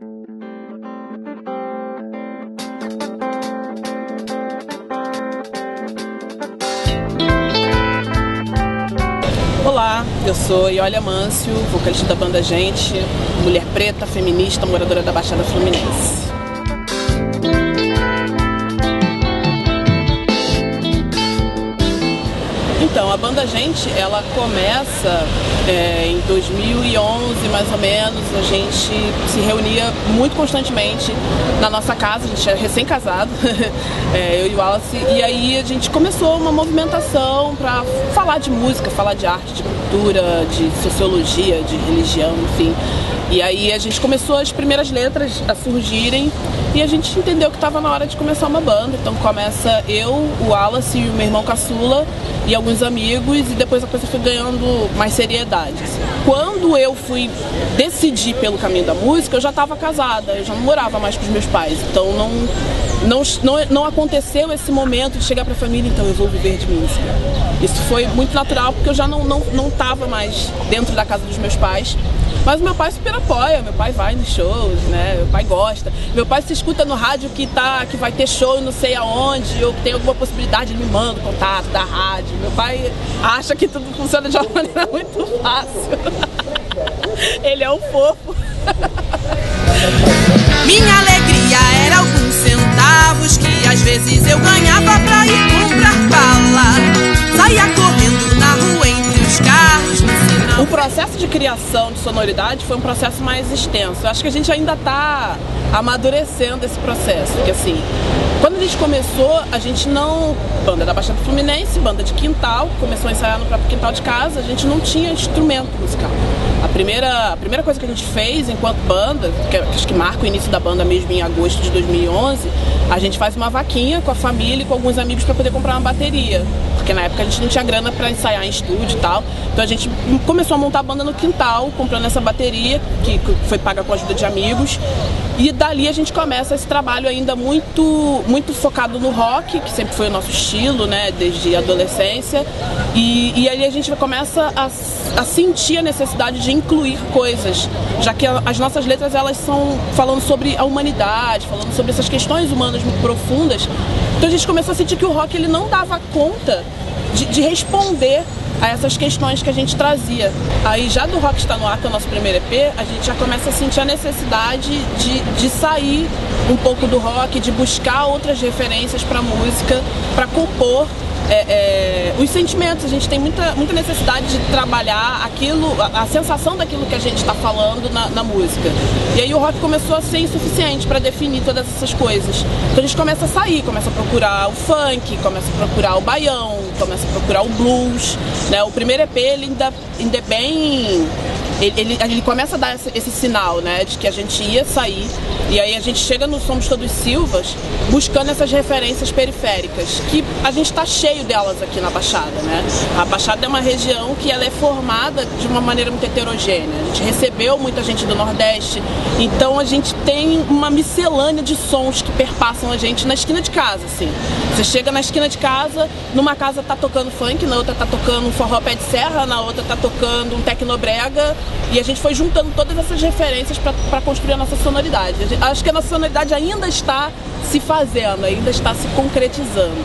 Olá, eu sou Iólia Mâncio, vocalista da banda Gente, mulher preta, feminista, moradora da Baixada Fluminense. Então, a banda Gente, ela começa em 2011, mais ou menos. A gente se reunia muito constantemente na nossa casa, a gente era recém-casado, eu e o Wallace, e aí a gente começou uma movimentação para falar de música, falar de arte, de cultura, de sociologia, de religião, enfim. E aí a gente começou as primeiras letras a surgirem e a gente entendeu que estava na hora de começar uma banda. Então começa eu, o Wallace e o meu irmão caçula e alguns amigos, e depois a coisa foi ganhando mais seriedade. Quando eu fui decidir pelo caminho da música, eu já estava casada, eu já não morava mais com os meus pais. Então não aconteceu esse momento de chegar para a família, então eu vou viver de música. Isso foi muito natural porque eu já não estava mais dentro da casa dos meus pais. Mas meu pai super apoia, meu pai vai nos shows, né? Meu pai gosta. Meu pai se escuta no rádio que vai ter show não sei aonde, ou que tem alguma possibilidade, ele me manda o contato da rádio. Meu pai acha que tudo funciona de uma maneira muito fácil. Ele é um fofo. Minha alegria era alguns centavos que às vezes eu ganhava pra ir comprar bala. Saía correndo na rua entre os carros. O processo de criação de sonoridade foi um processo mais extenso. Eu acho que a gente ainda está amadurecendo esse processo, porque assim, quando a gente começou, a gente não... Banda da Baixada Fluminense, banda de quintal, começou a ensaiar no próprio quintal de casa, a gente não tinha instrumento musical. A primeira coisa que a gente fez enquanto banda, que acho que marca o início da banda mesmo em agosto de 2011, a gente faz uma vaquinha com a família e com alguns amigos para poder comprar uma bateria, porque na época a gente não tinha grana para ensaiar em estúdio e tal, então a gente começou a montar a banda no quintal, comprando essa bateria, que foi paga com a ajuda de amigos, e dali a gente começa esse trabalho ainda muito focado no rock, que sempre foi o nosso estilo, né, desde a adolescência, e aí a gente começa a sentir a necessidade de incluir coisas, já que as nossas letras elas são falando sobre a humanidade, falando sobre essas questões humanas muito profundas, então a gente começou a sentir que o rock ele não dava conta de responder a essas questões que a gente trazia. Aí já do Rock Está No Ar, que é o nosso primeiro EP, a gente já começa a sentir a necessidade de sair um pouco do rock, de buscar outras referências para música, para compor os sentimentos. A gente tem muita necessidade de trabalhar aquilo, a sensação daquilo que a gente está falando na música. E aí o rock começou a ser insuficiente para definir todas essas coisas. Então a gente começa a sair, começa a procurar o funk, começa a procurar o baião, começa a procurar o blues, né? O primeiro EP ele ainda é bem... Ele começa a dar esse sinal, né, de que a gente ia sair, e aí a gente chega no Somos Todos Silvas buscando essas referências periféricas, que a gente está cheio delas aqui na Baixada, né? A Baixada é uma região que ela é formada de uma maneira muito heterogênea, a gente recebeu muita gente do Nordeste, então a gente tem uma miscelânea de sons que perpassam a gente na esquina de casa, assim. Você chega na esquina de casa, numa casa tá tocando funk, na outra tá tocando um forró pé de serra, na outra tá tocando um tecnobrega, e a gente foi juntando todas essas referências para construir a nossa sonoridade. Acho que a nossa sonoridade ainda está se fazendo, ainda está se concretizando.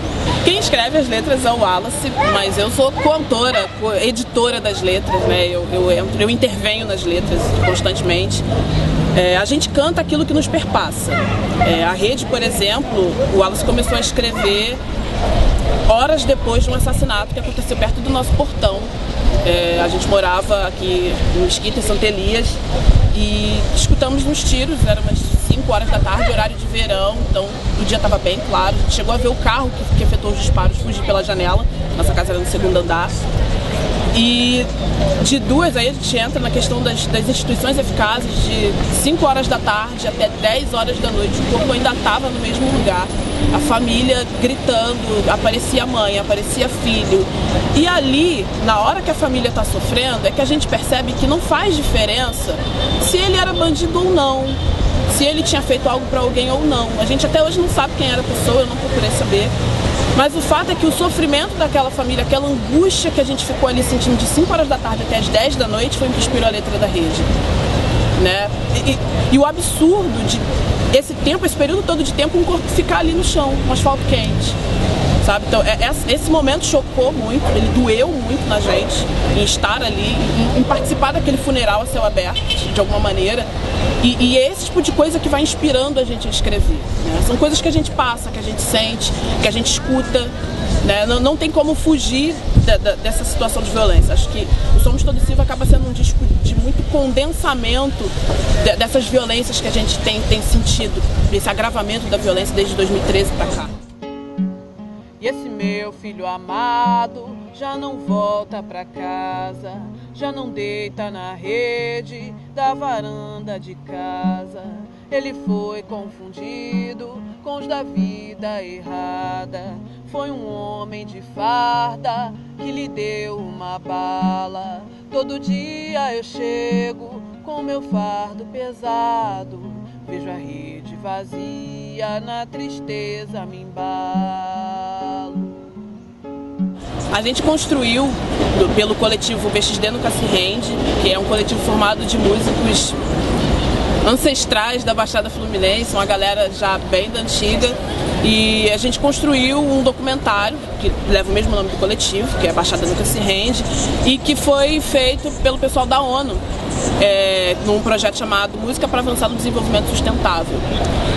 Quem escreve as letras é o Wallace, mas eu sou coautora, editora das letras, né? Eu intervenho nas letras constantemente. A gente canta aquilo que nos perpassa. A Rede, por exemplo, o Wallace começou a escrever horas depois de um assassinato que aconteceu perto do nosso portão. A gente morava aqui em Mesquita, em Santa Elias, e escutamos uns tiros, era umas 5 horas da tarde, horário de verão, então o dia estava bem claro. A gente chegou a ver o carro que efetuou os disparos fugir pela janela, nossa casa era no 2º andar. E de duas, aí a gente entra na questão das instituições eficazes, de 5 horas da tarde até 10 horas da noite, o corpo ainda estava no mesmo lugar, a família gritando, aparecia mãe, aparecia filho. E ali, na hora que a família está sofrendo, é que a gente percebe que não faz diferença se ele era bandido ou não, se ele tinha feito algo para alguém ou não. A gente até hoje não sabe quem era a pessoa, eu não procurei saber. Mas o fato é que o sofrimento daquela família, aquela angústia que a gente ficou ali sentindo de 5 horas da tarde até as 10 da noite, foi o que inspirou a letra da Rede. né? E o absurdo de esse período todo de tempo, um corpo ficar ali no chão, um asfalto quente, sabe? Então, esse momento chocou muito, ele doeu muito na gente, em estar ali, em participar daquele funeral a céu aberto, de alguma maneira. E é esse tipo de coisa que vai inspirando a gente a escrever, né? São coisas que a gente passa, que a gente sente, que a gente escuta, né? Não tem como fugir dessa situação de violência. Acho que o Somos Todos Silva acaba sendo um disco de muito condensamento dessas violências que a gente tem sentido, desse agravamento da violência desde 2013 para cá. E esse meu filho amado já não volta pra casa, já não deita na rede da varanda de casa. Ele foi confundido com os da vida errada. Foi um homem de farda que lhe deu uma bala. Todo dia eu chego com meu fardo pesado, vejo a rede vazia, na tristeza me embalo. A gente construiu, pelo coletivo BXD Nunca Se Rende, que é um coletivo formado de músicos ancestrais da Baixada Fluminense, uma galera já bem da antiga, e a gente construiu um documentário que leva o mesmo nome do coletivo, que é a Baixada Nunca Se Rende, e que foi feito pelo pessoal da ONU, num projeto chamado Música para Avançar no Desenvolvimento Sustentável.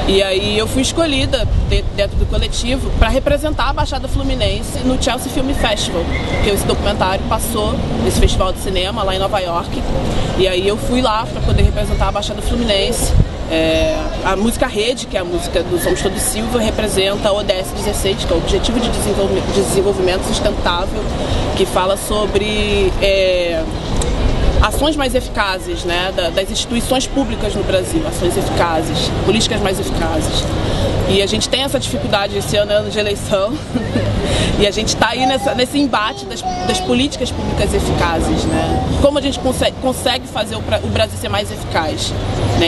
E aí eu fui escolhida dentro do coletivo para representar a Baixada Fluminense no Chelsea Film Festival, que esse documentário passou nesse festival de cinema lá em Nova York. E aí eu fui lá para poder representar a Baixada Fluminense. A música Rede, que é a música do Somos Todos Silva, representa a ODS 16, que é o Objetivo de Desenvolvimento Sustentável, que fala sobre ações mais eficazes, né, das instituições públicas no Brasil, ações eficazes, políticas mais eficazes. E a gente tem essa dificuldade, esse ano é ano de eleição, e a gente está aí nesse embate das políticas públicas eficazes, né? Como a gente consegue fazer o Brasil ser mais eficaz, né?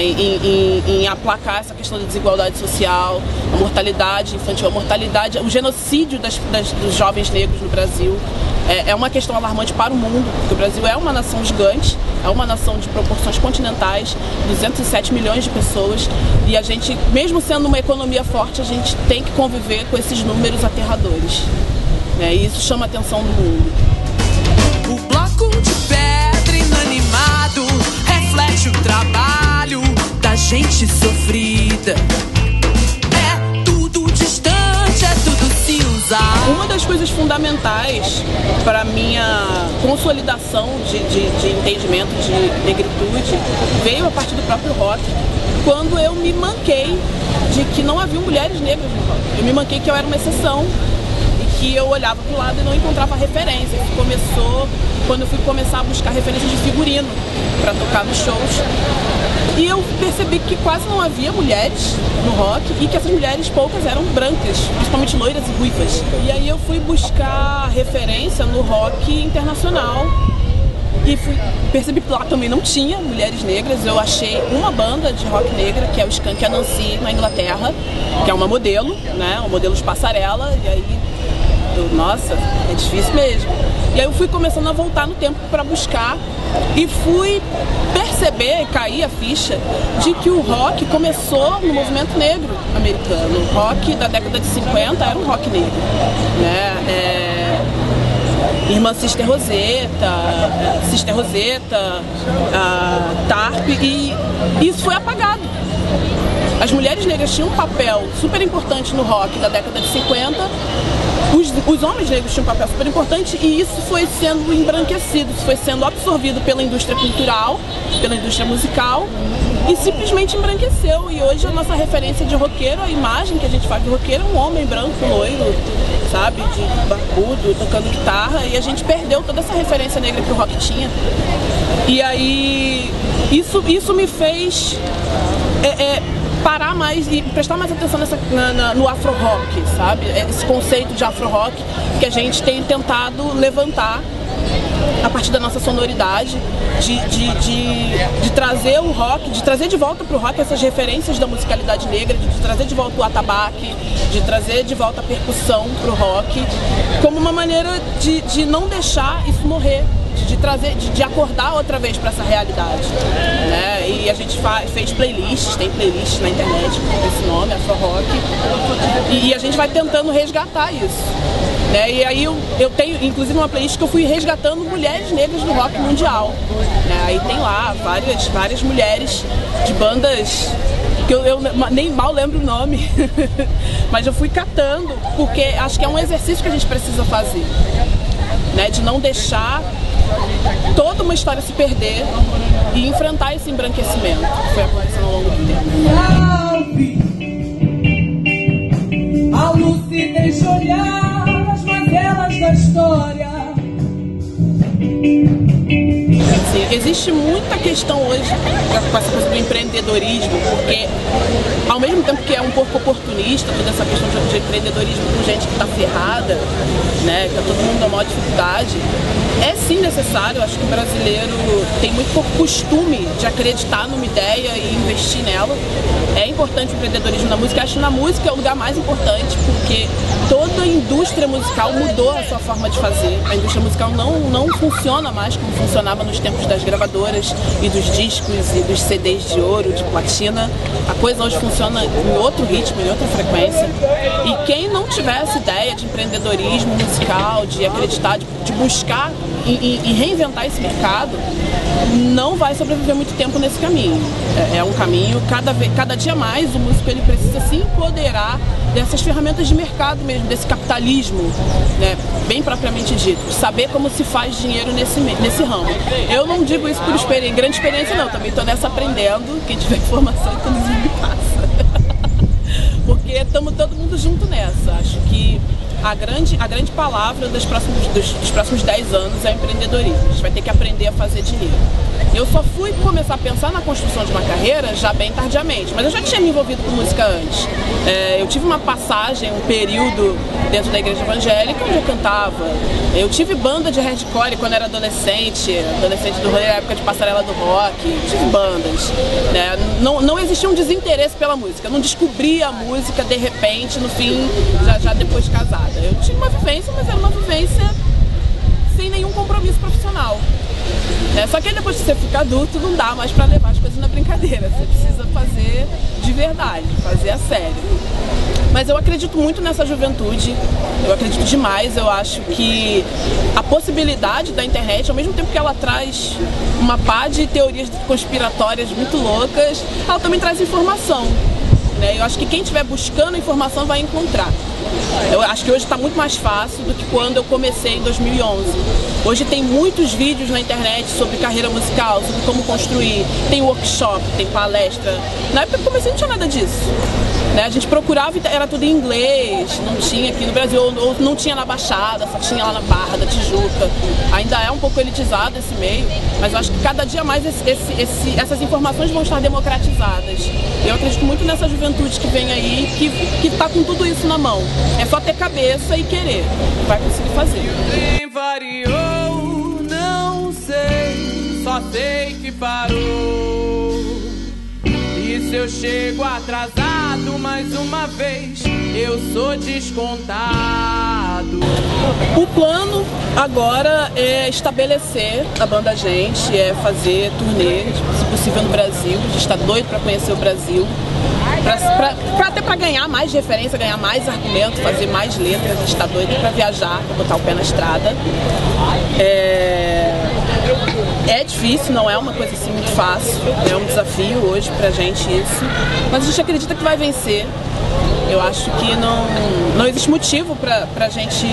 Em aplacar essa questão da desigualdade social, a mortalidade infantil, a mortalidade, o genocídio dos jovens negros no Brasil. É uma questão alarmante para o mundo, porque o Brasil é uma nação gigante, é uma nação de proporções continentais, 207 milhões de pessoas, e a gente, mesmo sendo uma economia forte, a gente tem que conviver com esses números aterradores, né? E isso chama a atenção do mundo. O bloco de pedra inanimado reflete o trabalho da gente sofrida. É tudo distante, é tudo cinza. Uma das coisas fundamentais para a minha consolidação de entendimento de negritude veio a partir do próprio rock, quando eu me manquei de que não haviam mulheres negras no rock. Eu me manquei que eu era uma exceção e que eu olhava para o lado e não encontrava referência. Isso começou quando eu fui começar a buscar referências de figurino para tocar nos shows. E eu percebi que quase não havia mulheres no rock e que essas mulheres poucas eram brancas, principalmente loiras e ruivas. E aí eu fui buscar referência no rock internacional e percebi que lá também não tinha mulheres negras. Eu achei uma banda de rock negra, que é o Skank Anansi, na Inglaterra, que é uma modelo, né, um modelo de passarela, e aí nossa, é difícil mesmo. E aí eu fui começando a voltar no tempo para buscar e fui perceber, cair a ficha de que o rock começou no movimento negro americano. O rock da década de 50 era um rock negro, né? Irmã Sister Rosetta, Tarp, e isso foi apagado. As mulheres negras tinham um papel super importante no rock da década de 50, os homens negros tinham um papel super importante, e isso foi sendo embranquecido, isso foi sendo absorvido pela indústria cultural, pela indústria musical, e simplesmente embranqueceu. E hoje a nossa referência de roqueiro, a imagem que a gente faz de roqueiro é um homem branco, loiro, sabe, de barbudo, tocando guitarra, e a gente perdeu toda essa referência negra que o rock tinha. E aí isso me fez parar mais e prestar mais atenção no afro-rock, sabe? Esse conceito de afro-rock que a gente tem tentado levantar a partir da nossa sonoridade, de trazer o rock, de trazer de volta para o rock essas referências da musicalidade negra, de trazer de volta o atabaque, de trazer de volta a percussão para o rock, como uma maneira de não deixar isso morrer, de acordar outra vez para essa realidade, né? E a gente fez playlists, tem playlists na internet com esse nome, Afro Rock, e a gente vai tentando resgatar isso, né? E aí eu tenho inclusive uma playlist que eu fui resgatando mulheres negras do rock mundial, né? Aí tem lá várias mulheres de bandas que eu nem mal lembro o nome, mas eu fui catando, porque acho que é um exercício que a gente precisa fazer, né? De não deixar toda uma história se perder e enfrentar esse embranquecimento que foi acontecendo ao longo do tempo. A Lucy deixa olhar as mazelas da história. Sim, existe muita questão hoje com essa coisa do empreendedorismo, porque ao mesmo tempo que é um pouco oportunista toda essa questão de empreendedorismo com gente que está ferrada, né, que tá todo mundo na maior dificuldade, é sim necessário. Eu acho que o brasileiro tem muito pouco costume de acreditar numa ideia e investir nela. É importante o empreendedorismo na música. Eu acho que na música é o lugar mais importante, porque toda a indústria musical mudou a sua forma de fazer. A indústria musical não funciona mais como funcionava nos tempos das gravadoras e dos discos e dos CDs de ouro, de platina. A coisa hoje funciona em outro ritmo, em outra frequência. E quem não tiver essa ideia de empreendedorismo musical, de acreditar, de buscar e reinventar esse mercado, não vai sobreviver muito tempo nesse caminho. É um caminho, cada dia mais o músico ele precisa se empoderar dessas ferramentas de mercado mesmo, desse capitalismo, né, bem propriamente dito, saber como se faz dinheiro nesse ramo. Eu não digo isso por grande experiência não, também estou nessa aprendendo, quem tiver informação inclusive me passa. Porque estamos todo mundo junto nessa. Acho que a grande palavra dos próximos 10 anos é o empreendedorismo. A gente vai ter que aprender a fazer dinheiro. Eu só fui começar a pensar na construção de uma carreira já bem tardiamente, mas eu já tinha me envolvido com música antes. Eu tive uma passagem, um período dentro da igreja evangélica onde eu cantava. Eu tive banda de hardcore quando era adolescente do rolê, na época de Passarela do Rock. Tive bandas, né? Não existia um desinteresse pela música. Eu não descobri a música de repente, no fim, já depois de casada. Eu tinha uma vivência, mas era uma vivência sem nenhum compromisso profissional. Só que aí depois que você fica adulto, não dá mais pra levar as coisas na brincadeira. Você precisa fazer de verdade, fazer a sério. Mas eu acredito muito nessa juventude, eu acredito demais. Eu acho que a possibilidade da internet, ao mesmo tempo que ela traz uma pá de teorias conspiratórias muito loucas, ela também traz informação. Eu acho que quem estiver buscando informação vai encontrar. Eu acho que hoje está muito mais fácil do que quando eu comecei em 2011. Hoje tem muitos vídeos na internet sobre carreira musical, sobre como construir, tem workshop, tem palestra. Na época que eu comecei não tinha nada disso. A gente procurava e era tudo em inglês, não tinha aqui no Brasil, ou não tinha na Baixada, só tinha lá na Barra da Tijuca. Ainda é um pouco elitizado esse meio, mas eu acho que cada dia mais essas informações vão estar democratizadas. Eu acredito muito nessa juventude que vem aí, que está com tudo isso na mão. É só ter cabeça e querer, vai conseguir fazer. Quem variou, não sei, só sei que parou. E se eu chego atrasado mais uma vez, eu sou descontado. O plano agora é estabelecer a banda Gente, é fazer turnê, se possível no Brasil. A gente está doido para conhecer o Brasil. Até para ganhar mais referência, ganhar mais argumento, fazer mais letras. A gente está doido para viajar, para botar o pé na estrada. É difícil, não é uma coisa assim muito fácil, é um desafio hoje pra gente isso, mas a gente acredita que vai vencer. Eu acho que não existe motivo pra gente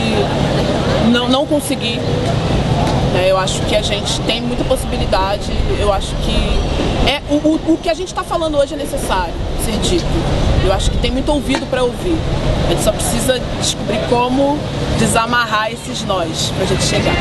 não conseguir. Eu acho que a gente tem muita possibilidade, eu acho que o que a gente está falando hoje é necessário ser dito. Eu acho que tem muito ouvido para ouvir. A gente só precisa descobrir como desamarrar esses nós pra gente chegar.